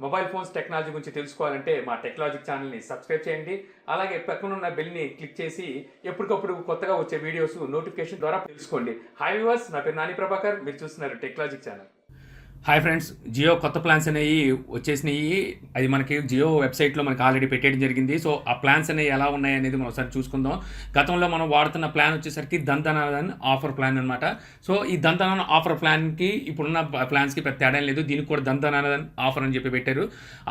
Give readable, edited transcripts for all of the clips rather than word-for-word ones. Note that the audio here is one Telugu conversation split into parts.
మొబైల్ ఫోన్స్ టెక్నాలజీ గురించి తెలుసుకోవాలంటే మా టెక్నాలజీ ఛానల్ని సబ్స్క్రైబ్ చేయండి. అలాగే పక్కనున్న బెల్ని క్లిక్ చేసి ఎప్పటికప్పుడు కొత్తగా వచ్చే వీడియోస్ నోటిఫికేషన్ ద్వారా తెలుసుకోండి. హాయ్ వ్యూవర్స్, నా పేరు నాని ప్రభాకర్, మీరు చూస్తున్నారు technology channel. Hi friends, Jio కొత్త ప్లాన్స్ అనేవి వచ్చేసినాయి. అది మనకి జియో వెబ్సైట్లో మనకి ఆల్రెడీ పెట్టేయడం జరిగింది. సో ఆ ప్లాన్స్ అనేవి ఎలా ఉన్నాయి అనేది మనం ఒకసారి చూసుకుందాం. గతంలో మనం వాడుతున్న ప్లాన్ వచ్చేసరికి దంతనాదన్ ఆఫర్ ప్లాన్ అనమాట. సో ఈ దంతనాదన్ ఆఫర్ ప్లాన్కి ఇప్పుడున్న ప్లాన్స్కి పెద్ద తేడా లేదు. దీనికి కూడా దంతనాదన్ ఆఫర్ అని చెప్పి పెట్టారు.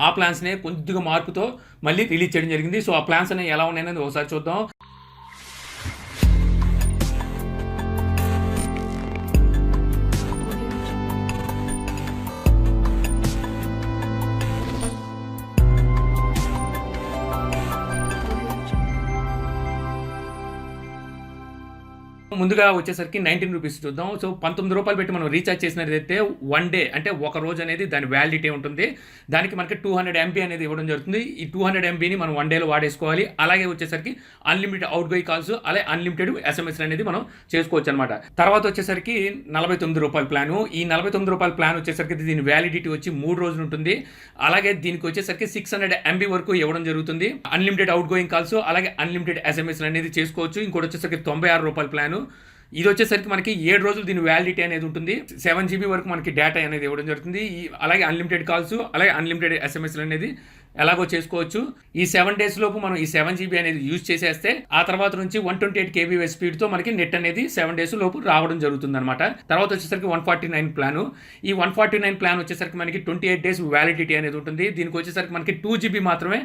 ఆ ప్లాన్స్నే కొద్దిగా మార్పుతో మళ్ళీ రిలీజ్ చేయడం జరిగింది. సో ఆ ప్లాన్స్ అనేవి ఎలా ఉన్నాయనేది ఒకసారి చూద్దాం. ముందుగా వచ్చేసరికి 19 రూపీస్ చూద్దాం. సో 19 రూపాయలు పెట్టి మనం రీఛార్జ్ చేసినట్లయితే 1 డే అంటే ఒక రోజు అనేది దాని వ్యాలిడిటీ ఉంటుంది. దానికి మనకి 200 MB అనేది ఇవ్వడం జరుగుతుంది. ఈ 200 MBని మనం 1 డేలో వాడేసుకోవాలి. అలాగే వచ్చేసరికి అన్లిమిటెడ్ అవుట్ గోయింగ్ కాల్స్, అలాగే అన్లిమిటెడ్ SMS అనేది మనం చేసుకోవచ్చు అనమాట. తర్వాత వచ్చేసరికి 49 రూపాయల ప్లాను. ఈ 49 రూపాయల ప్లాన్ వచ్చేసరికి దీని వ్యాలిడిటీ వచ్చి 3 రోజులు ఉంటుంది. అలాగే దీనికి వచ్చేసరికి 600 MB వరకు ఇవ్వడం జరుగుతుంది. అన్లిమిటెడ్ అవుట్ గోయింగ్ కాల్స్, అలాగే అన్లిమిటెడ్ SMS అనేది చేసుకోవచ్చు. ఇంకోటి వచ్చేసరికి 96 రూపాయల ప్లాను. ఇది వచ్చేసరికి మనకి 7 రోజులు దీని వ్యాలిడిటీ అనేది ఉంటుంది. 7 GB వరకు మనకి డేటా అనేది ఇవ్వడం జరుగుతుంది. అలాగే అన్లిమిటెడ్ కాల్స్, అలాగే అన్లిమిటెడ్ SMS అనేది ఎలాగో చేసుకోవచ్చు. ఈ 7 డేస్ లోపు మనం ఈ 7 GB అనేది యూజ్ చేసేస్తే ఆ తర్వాత నుంచి 128 kbps స్పీడ్తో మనకి నెట్ అనేది 7 డేస్ లోపు రావడం జరుగుతుంది అనమాట. తర్వాత వచ్చేసరికి 149 ప్లాను. ఈ 149 ప్లాన్ వచ్చేసరికి మనకి 28 డేస్ వ్యాలిడిటీ అనేది ఉంటుంది. దీనికి వచ్చేసరికి మనకి 2 GB మాత్రమే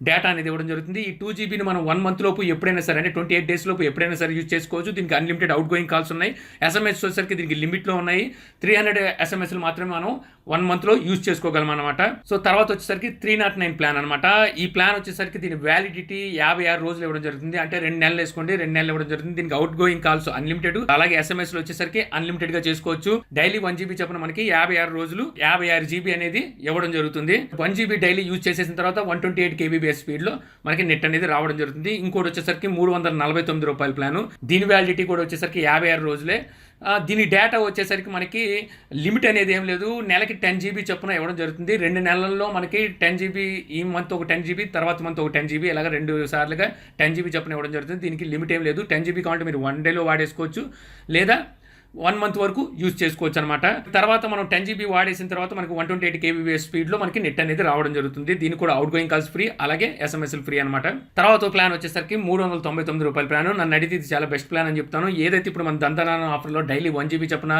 డేటా అనేది ఇవ్వడం జరుగుతుంది. ఈ 2 GBని మనం 1 మంత్ లోపు ఎప్పుడైనా సరే, అంటే 28 డేస్ లోపు ఎప్పుడైనా సరే యూజ్ చేసుకోవచ్చు. దీనికి అన్లిమిటెడ్ అవుట్ గోయింగ్ కాల్స్ ఉన్నాయి. SMS వచ్చేసరికి దీనికి లిమిట్లో ఉన్నాయి. 300 SMSలు మాత్రమే మనం 1 మంత్లో యూజ్ చేసుకోగలం అనమాట. సో తర్వాత వచ్చేసరికి 309 ప్లాన్ అనమాట. ఈ ప్లాన్ వచ్చేసరికి దీని వ్యాలిడిటీ 56 రోజులు ఇవ్వడం జరుగుతుంది. అంటే 2 నెలలు వేసుకోండి, 2 నెలలు ఇవ్వడం జరుగుతుంది. దీనికి అవుట్ గోయింగ్ కాల్స్ అన్లిమిటెడ్, అలాగే SMSలు వచ్చేసరికి అన్లిమిటెడ్ గా చేసుకోవచ్చు. డైలీ 1 GB చెప్పిన మనకి 56 రోజులు 56 GB అనేది ఇవ్వడం జరుగుతుంది. 1 GB డైలీ యూజ్ చేసేసిన తర్వాత 128 kbps స్పీడ్లో మనకి నెట్ అనేది రావడం జరుగుతుంది. ఇంకోటి వచ్చేసరికి 349 రూపాయల ప్లాను. దీని వ్యాలిడిటీ కూడా వచ్చేసరికి 56 రోజులే. దీని డేటా వచ్చేసరికి మనకి లిమిట్ అనేది ఏం లేదు. నెలకి 10 GB చొప్పున ఇవ్వడం జరుగుతుంది. 2 నెలల్లో మనకి 10 GB, ఈ మంత్ ఒక 10 GB, తర్వాత మంత్ ఒక 10 GB, ఇలాగ 2 సార్లుగా 10 GB చొప్పున ఇవ్వడం జరుగుతుంది. దీనికి లిమిట్ ఏం లేదు. 10 GB కావాలంటే మీరు 1 డేలో వాడేసుకోవచ్చు, లేదా 1 మంత్ వరకు యూజ్ చేసుకోవచ్చు అనమాట. తర్వాత మనం 10 GB వాడేసిన తర్వాత మనకి 128 kbps స్పీడ్లో మనకి నెట్ అనేది రావడం జరుగుతుంది. దీనికి కూడా అవుట్ గోయింగ్ కాల్స్ ఫ్రీ, అలాగే SMSలు ఫ్రీ అనమాట. తర్వాత ప్లాన్ వచ్చేసరికి 399 రూపాయల ప్లాన్. నన్ను అడిగితే ఇది చాలా బెస్ట్ ప్లాన్ అని చెప్తాను. ఏదైతే ఇప్పుడు మన దంతనాదన్ ఆఫర్లో డైలీ 1 GB చెప్పిన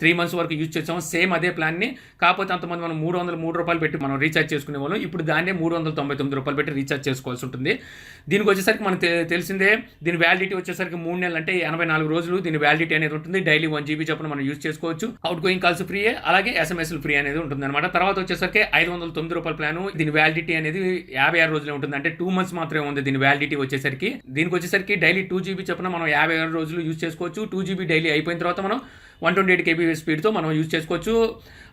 3 మంత్స్ వరకు యూజ్ చేసాము, సేమ్ అదే ప్లాన్ని. కాకపోతే అంతమంది మనం 303 రూపాయలు పెట్టి మనం రీఛార్జ్ చేసుకునే వాళ్ళం. ఇప్పుడు దాన్నే 399 రూపాయలు పెట్టి రీఛార్జ్ చేసుకోవాల్సి ఉంటుంది. దీనికి వచ్చేసరికి మనకు తెలిసిందే, దీని వ్యాలిడిటీ వచ్చేసరికి 3 నెలలు అంటే 84 రోజులు దీని వ్యాలిడిటీ అనేది ఉంటుంది. డైలీ 1 GB చొప్పున మనం యూజ్ చేసుకోవచ్చు. అవుట్ గోయింగ్ కాల్స్ ఫ్రీ, అలాగే SMSలు ఫ్రీ అనేది ఉంటుంది అనమాట. తర్వాత వచ్చేసరికి 509 రూపాయల ప్లాను. దీని వ్యాలిడిటీ అనేది 56 రోజులే ఉంటుంది. అంటే 2 మంత్స్ మాత్రమే ఉంది దీని వ్యాలిడిటీ వచ్చేసరికి. దీనికి వచ్చేసరికి డైలీ 2 GB చొప్పున మనం 56 రోజులు యూజ్ చేసుకోవచ్చు. 2 GB డైలీ అయిపోయిన తర్వాత మనం 128 kbps స్పీడ్తో మనం యూజ్ చేసుకోవచ్చు.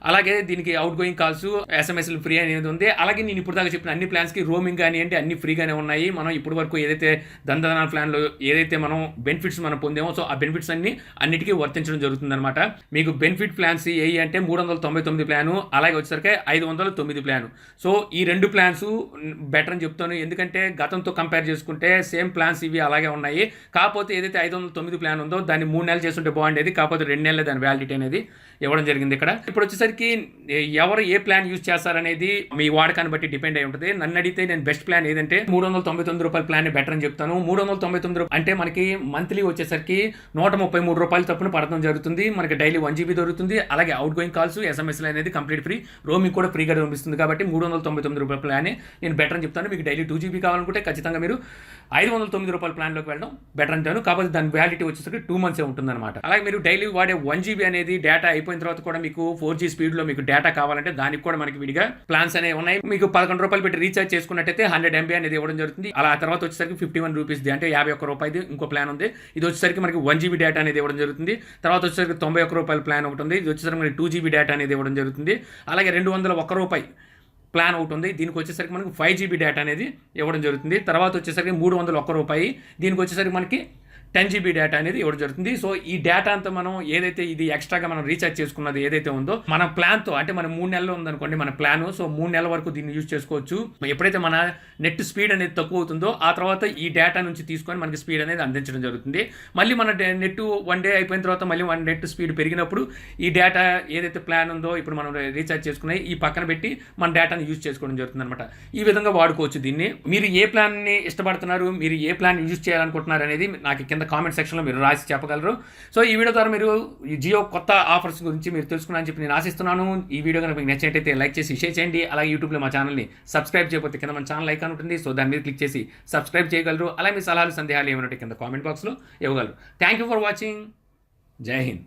అలాగే దీనికి అవుట్ గోయింగ్ కాల్స్, SMSలు ఫ్రీ అనేది ఉంది. అలాగే నేను ఇప్పుడు దాకా చెప్పిన అన్ని ప్లాన్స్కి రోమింగ్ కానివ్వండి అన్ని ఫ్రీగానే ఉన్నాయి. మనం ఇప్పటి వరకు ఏదైతే దంతనాదన్ ప్లాన్లో ఏదైతే మనం బెనిఫిట్స్ మనం పొందామో, సో ఆ బెనిఫిట్స్ అన్నిటికీ వర్తించడం జరుగుతుంది అనమాట. మీకు బెనిఫిట్ ప్లాన్స్ ఏవి అంటే 399 ప్లాను, అలాగే వచ్చేసరికి 509 ప్లాను. సో ఈ 2 ప్లాన్స్ బెటర్ అని చెప్తాను. ఎందుకంటే గతంతో కంపేర్ చేసుకుంటే సేమ్ ప్లాన్స్ ఇవి అలాగే ఉన్నాయి. కాకపోతే ఏదైతే 509 ప్లాన్ ఉందో దాన్ని 3 నెలలు చేస్తుంటే బాగుండేది. కాకపోతే 2 నెలలు దాని వ్యాలిడిటీ అనేది ఇవ్వడం జరిగింది ఇక్కడ. ఇప్పుడు వచ్చేసరికి ఎవరు ఏ ప్లాన్ యూజ్ చేస్తారనేది మీ వాడకాన్ని బట్టి డిపెండ్ అయి ఉంటుంది. నన్ను అడిగితే నేను బెస్ట్ ప్లాన్ ఏదంటే 399 రూపాయల ప్లాన్ బెటర్ అని చెప్తాను. 399 రూపాయలు అంటే మనకి మంత్లీ వచ్చేసరికి 133 రూపాయలు తప్పున పడడం జరుగుతుంది. మనకి డైలీ 1 GB దొరుకుతుంది. అలాగే అవుట్ గోయింగ్ కాల్స్, SMSలు అనేది కంప్లీట్ ఫ్రీ, రోమింగ్ కూడా ఫ్రీగా పంపిస్తుంది. కాబట్టి 399 రూపాయల ప్లాన్ నేను బెటర్ అని చెప్తాను. మీకు డైలీ 2 GB కావాలనుకుంటే ఖచ్చితంగా మీరు 509 రూపాయల ప్లాన్లోకి వెళ్ళడం బెటర్ అంటాను. కాకపోతే దాని వ్యాలిడిటీ వచ్చేసరికి 2 మంత్సే ఉంటుంది అనమాట. అలాగే మీరు డైలీ వాడే 1 GB అనేది డేటా అయిపోయిన తర్వాత కూడా మీకు 4G స్పీడ్లో మీకు డేటా కావాలంటే దానికి కూడా మనకి విడిగా ప్లాన్స్ అనేవి ఉన్నాయి. మీకు 11 రూపాయలు పెట్టి రీఛార్జ్ చేసుకున్నట్టయితే 100 MB అనేది ఇవ్వడం జరుగుతుంది. అలా తర్వాత వచ్చేసరికి 51 రూపీస్ది అంటే 51 రూపాయది ఇంకో ప్లాన్ ఉంది. ఇది వచ్చేసరికి మనకి 1 GB డేటా అనేది ఇవ్వడం జరుగుతుంది. తర్వాత వచ్చేసరికి 91 రూపాయల ప్లాన్ ఒకటి ఉంది. ఇది వచ్చేసరికి మనకి 2 GB డేటా అనేది ఇవ్వడం జరుగుతుంది. అలాగే 201 రూపాయి ప్లాన్ ఒకటి ఉంది. దీనికి వచ్చేసరికి మనకి 5 GB డేటా అనేది ఇవ్వడం జరుగుతుంది. తర్వాత వచ్చేసరికి 301 రూపాయి. దీనికి వచ్చేసరికి మనకి 10 GB డేటా అనేది ఇవ్వడం జరుగుతుంది. సో ఈ డేటా అంతా మనం ఏదైతే ఇది ఎక్స్ట్రాగా మనం రీఛార్జ్ చేసుకున్నది ఏదైతే ఉందో మన ప్లాన్తో, అంటే మన 3 నెలలు ఉందనుకోండి మన ప్లాన్, సో 3 నెలల వరకు దీన్ని యూజ్ చేసుకోవచ్చు. ఎప్పుడైతే మన నెట్ స్పీడ్ అనేది తక్కువ అవుతుందో ఆ తర్వాత ఈ డేటా నుంచి తీసుకొని మనకి స్పీడ్ అనేది అందించడం జరుగుతుంది. మళ్ళీ మన నెట్ 1 డే అయిపోయిన తర్వాత మళ్ళీ మన నెట్ స్పీడ్ పెరిగినప్పుడు ఈ డేటా ఏదైతే ప్లాన్ ఉందో ఇప్పుడు మనం రీఛార్జ్ చేసుకున్నాయి ఈ పక్కన పెట్టి మన డేటాని యూజ్ చేసుకోవడం జరుగుతుంది అనమాట. ఈ విధంగా వాడుకోవచ్చు దీన్ని. మీరు ఏ ప్లాన్ని ఇష్టపడుతున్నారు, మీరు ఏ ప్లాన్ యూజ్ చేయాలనుకుంటున్నారు అనేది నాకు కింద కామెంట్ సెక్షన్లో మీరు రాసి చెప్పగలరు. సో ఈ వీడియో ద్వారా మీరు ఈ జియో కొత్త ఆఫర్స్ గురించి మీరు తెలుసుకున్నారని చెప్పి నేను ఆశిస్తున్నాను. ఈ వీడియో కనుక మీకు నచ్చినట్టయితే లైక్ చేసి షేర్ చేయండి. అలాగే యూట్యూబ్లో మా ఛానల్ని సబ్స్క్రైబ్ చేయకపోతే కింద మన ఛానల్ ఐకాన్ ఉంటుంది, సో దాని మీద క్లిక్ చేసి సబ్స్క్రైబ్ చేయగలరు. అలాగే మీ సలహాలు సందేహాలు ఏమైనా కింద కామెంట్ బాక్స్లో ఇవ్వగలరు. Thank you for watching. జై హింద్.